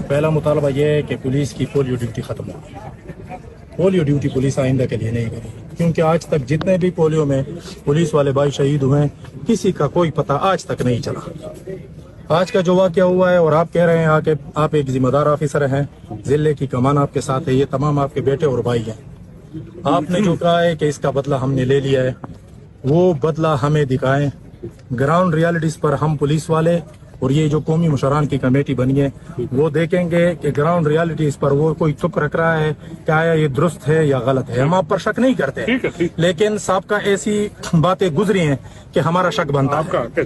پہلا مطالبہ یہ ہے کہ پولیس کی پولیو ڈیوٹی ختم ہو. پولیو ڈیوٹی پولیس آئندہ کے لیے نہیں کرے گی، کیونکہ آج تک جتنے بھی پولیو میں پولیس والے بھائی شہید ہوئے ہیں کسی کا کوئی پتہ آج تک نہیں چلا. آج کا جو واقعہ ہوا ہے، اور آپ کہہ رہے ہیں کہ آپ ایک ذمہ دار آفیسر ہیں، ضلع کی کمان آپ کے ساتھ ہے، یہ تمام آپ کے بیٹے اور بھائی ہیں. آپ نے جو کہا ہے کہ اس کا بدلہ ہم نے لے لیا ہے، وہ بدلہ ہمیں دکھائیں. گراؤنڈ ریالٹیز پر ہم پولیس والے اور یہ جو قومی مشران کی کمیٹی بنی ہے وہ دیکھیں گے کہ گراؤنڈ ریالٹیز پر وہ کوئی تک رکھ رہا ہے کہ آیا یہ درست ہے یا غلط ہے. ہم آپ پر شک نہیں کرتے، لیکن سابقہ ایسی باتیں گزری ہیں کہ ہمارا شک بنتا ہے.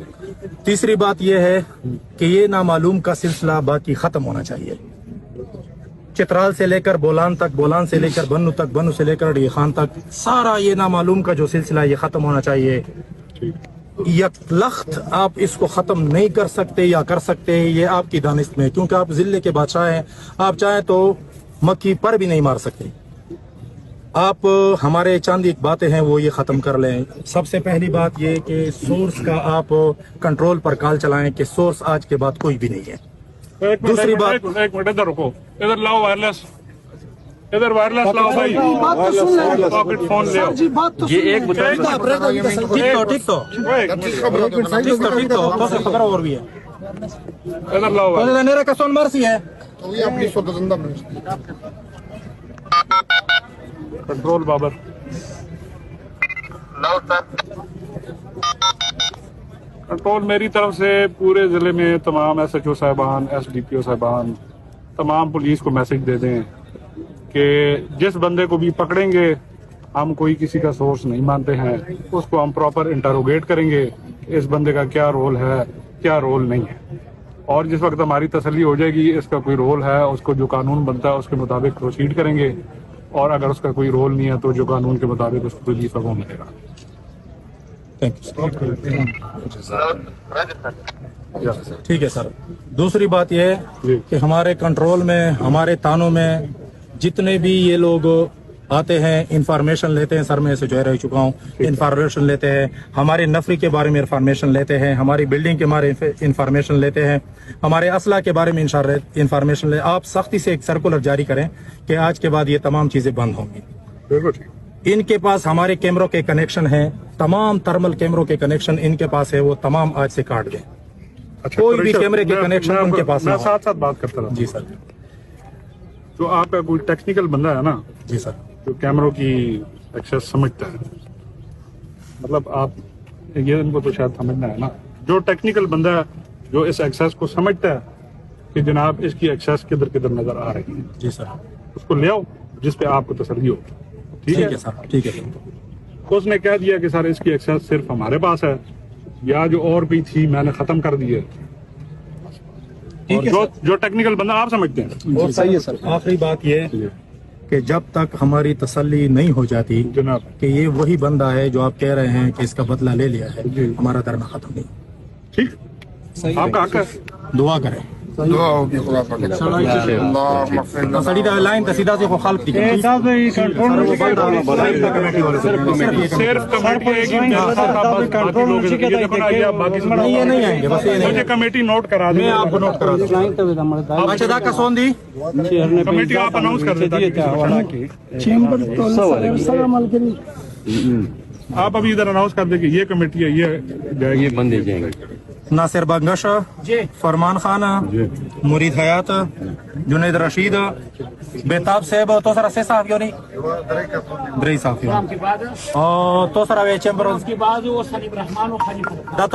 تیسری بات یہ ہے کہ یہ نامعلوم کا سلسلہ باقی ختم ہونا چاہیے. چترال سے لے کر بولان تک، بولان سے لے کر بنو تک، بنو سے لے کر ڈی خان تک، سارا یہ نامعلوم کا جو سلسلہ یہ ختم ہونا چاہیے. یک لخت آپ اس کو ختم نہیں کر سکتے یا کر سکتے، یہ آپ کی دانست میں، کیونکہ آپ ضلع کے بادشاہ ہیں. آپ چاہیں تو مکھی پر بھی نہیں مار سکتے. آپ ہمارے چاند ایک باتیں ہیں وہ یہ ختم کر لیں. سب سے پہلی بات یہ کہ سورس کا آپ کنٹرول پر کال چلائیں کہ سورس آج کے بعد کوئی بھی نہیں ہے. دوسری بات، ایک منٹ ادھر رکو، ادھر لاؤ وائرلیس، ادھر وائرلیس لاؤ بھائی، پاکٹ فون لے آؤ. یہ ایک ٹھیک تو خبر اور بھی ہے. ادھر لاؤ وائرلیس. نیرا کا سون مرسی ہے کنٹرول بابر. کنٹرول میری طرف سے پورے ضلع میں تمام ایس ایچ او صاحبان، ایس ڈی پی او صاحبان، تمام پولیس کو میسج دے دیں کہ جس بندے کو بھی پکڑیں گے ہم کوئی کسی کا سورس نہیں مانتے ہیں، اس کو ہم پراپر انٹروگیٹ کریں گے کہ اس بندے کا کیا رول ہے کیا رول نہیں ہے. اور جس وقت ہماری تسلی ہو جائے گی اس کا کوئی رول ہے، اس کو جو قانون بنتا ہے اس کے مطابق پروسیڈ کریں گے، اور اگر اس کا کوئی رول نہیں ہے تو جو قانون کے مطابق اس کو ریلیف وہ ملے گا. ٹھیک ہے سر. دوسری بات یہ ہے کہ ہمارے کنٹرول میں، ہمارے تانوں میں جتنے بھی یہ لوگ آتے ہیں انفارمیشن لیتے ہیں، سر میں سے جو رہ چکا ہوں، انفارمیشن لیتے ہیں، ہمارے نفری کے بارے میں انفارمیشن لیتے ہیں، ہماری بلڈنگ کے بارے میں انفارمیشن لیتے ہیں، ہمارے اسلحہ کے بارے میں انفارمیشن لے. آپ سختی سے ایک سرکولر جاری کریں کہ آج کے بعد یہ تمام چیزیں بند ہوں گی. ان کے پاس ہمارے کیمروں کے کنیکشن ہیں، تمام تھرمل کیمروں کے کنیکشن ان کے پاس ہے، وہ تمام آج سے کاٹ دیں. کوئی بھی کیمرے کے کنیکشن ان کے پاس. میں ساتھ ساتھ بات کرتا رہا. جی سر. جو آپ کا کوئی ٹیکنیکل بندہ ہے نا، جی سر، جو کیمروں کی ایکسیس سمجھتا ہے، مطلب آپ یہ ان کو تو شاید سمجھنا ہے نا، جو ٹیکنیکل بندہ ہے جو اس ایکسیس کو سمجھتا ہے کہ جناب اس کی ایکسیس کدھر کدھر نظر آ رہی ہے، جی سر، اس کو لے آؤ جس پہ آپ کو تسلی ہو. ٹھیک ہے سر. ٹھیک ہے سر. اس نے کہہ دیا کہ سر اس کی ایکسیس صرف ہمارے پاس ہے، یا جو اور بھی تھی میں نے ختم کر دی ہے. جو ٹیکنیکل بندہ آپ سمجھتے ہیں. اور صحیح ہے سر. آخری بات یہ کہ جب تک ہماری تسلی نہیں ہو جاتی جناب کہ یہ وہی بندہ ہے جو آپ کہہ رہے ہیں کہ اس کا بدلہ لے لیا ہے، ہمارا دھرنا ختم نہیں. ٹھیک، آپ کا حق ہے. دعا کریں. دعا ہوگی خدا پاک. اللهم اغفر لنا. سڑی دا لائن تے سیدھا سے کو خالق دی صرف کمیٹی ایک ہی باقی لوگ یہ نہیں آئیں گے. بس یہ نہیں. مجھے کمیٹی نوٹ کرا دیں. میں آپ کو نوٹ کرا دوں. اچھا دا کا سون دی کمیٹی آپ اناؤنس کر دیتا. آپ ابھی ادھر اناؤنس کر دیں کہ یہ کمیٹی ہے، یہ بندے جائیں گے. ناصر بنگش، فرمان خان، مرید حیات، جنید رشید، بیتاب صاحب، تو سر اسے صاحب کیوں نہیں؟ دری صاحب کیوں؟ اور تو سر اوے چیمبر اس کی بعد وہ سلیم رحمان و خلیفہ